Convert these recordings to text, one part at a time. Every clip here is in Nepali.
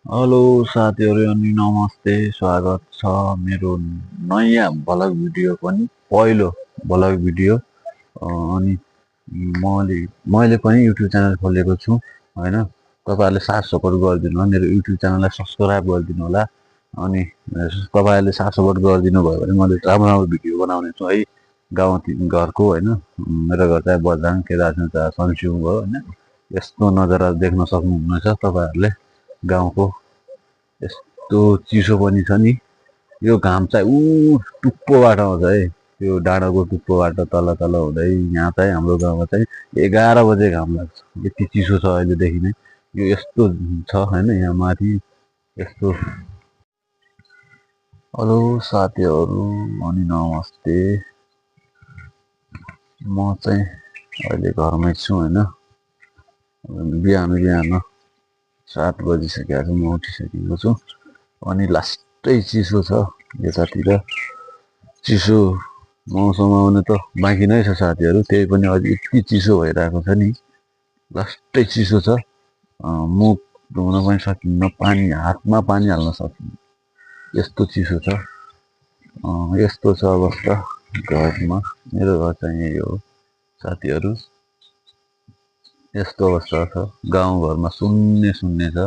हेलो साथीहरू अनि नमस्ते स्वागत छ मेरो नयाँ भ्लग भिडियो पनि पहिलो भ्लग भिडियो अनि मैले पनि युट्युब च्यानल खोलेको छु हैन तपाईहरुले साथ सपोर्ट गरिदिनु होला मेरो युट्युब च्यानललाई सब्स्क्राइब गरिदिनु होला अनि तपाईहरुले साथ सपोर्ट गरिदिनु भयो भने मैले राम्रो राम्रो भिडियो बनाउने छु है गाउँ घरको हैन मेरो घर चाहिँ बझाङ केदारनाथ सन्स्यु हो हैन यस्तो नजारा देख्न सक्नुहुनेछ तपाईहरुले गाउँको यस्तो चिसो पनि छ नि यो घाम चाहिँ टुप्पोबाट आउँछ है त्यो डाँडाको टुप्पोबाट तल तल हुँदै यहाँ चाहिँ हाम्रो गाउँमा चाहिँ 11 बजे घाम लाग्छ यति चिसो छ अहिलेदेखि नै यो यस्तो छ हैन यहाँ माथि यस्तो हेलो साथीहरू अनि नमस्ते म चाहिँ अहिले घरमै छु हैन बिहान 7 बजिसकेको छ म उठिसकेको छु अनि लास्टै चिसो छ यतातिर चिसो मौसम आउने त बाँकी नै छ साथीहरू त्यही पनि अझै यति चिसो भइरहेको छ नि लास्टै चिसो छ मुख धुन पनि सकिन्न पानी हातमा पानी हाल्न सकिन्न यस्तो चिसो छ यस्तो छ अवस्था घरमा मेरो घर चाहिँ यही हो साथीहरू यस्तो अवस्था छ गाउँघरमा सुन्ने छ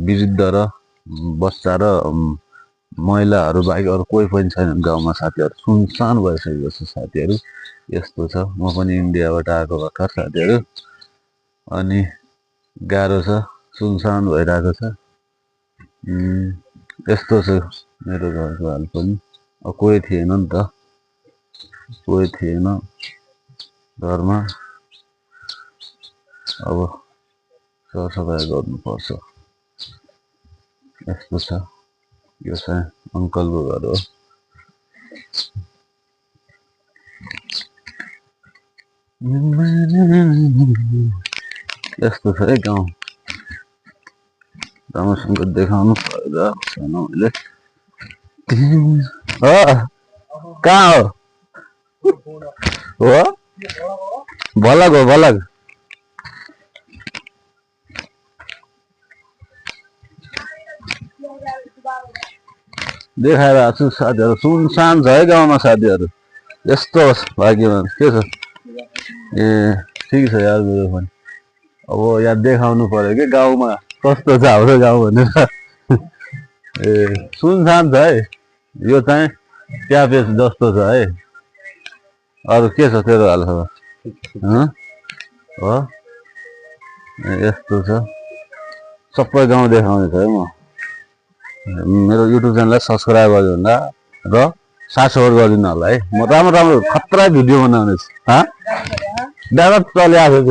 वृद्ध र बच्चा र महिलाहरू बाहेक अरू कोही पनि छैनन् गाउँमा साथीहरू सुनसान भइसकेको छ साथीहरू यस्तो छ म पनि इन्डियाबाट आएको भर्खर साथीहरू अनि गाह्रो छ सुनसान भइरहेको छ यस्तो छ मेरो घरको हाल पनि कोही थिएन नि त कोही थिएन घरमा अब सरसफाइ गर्नुपर्छ यस्तो छ यो चाहिँ अंकलको घर हो यस्तो छ है गाउँ राम्रोसँग देखाउनु पर्दा छैन मैले कहाँ हो भलग हो भलग देखाएर छु साथीहरू सुनसान छ है गाउँमा साथीहरू यस्तो भाग्यमा के छ ए ठिक छ यार मेरो पनि अब यहाँ देखाउनु पर्यो कि गाउँमा कस्तो छ हाम्रो गाउँ भनेर ए सुनसान छ है यो चाहिँ ट्यापेस जस्तो छ है अरू के छ तेरो हालखबर हो यस्तो छ सबै गाउँ देखाउने छ है म मेरो युट्युब च्यानललाई सब्स्क्राइब गरिदिनु होला र साथ सपोर्ट गरिदिनु होला है म राम्रो खतरा भिडियो बनाउने छु डाइरेक्ट चले आएको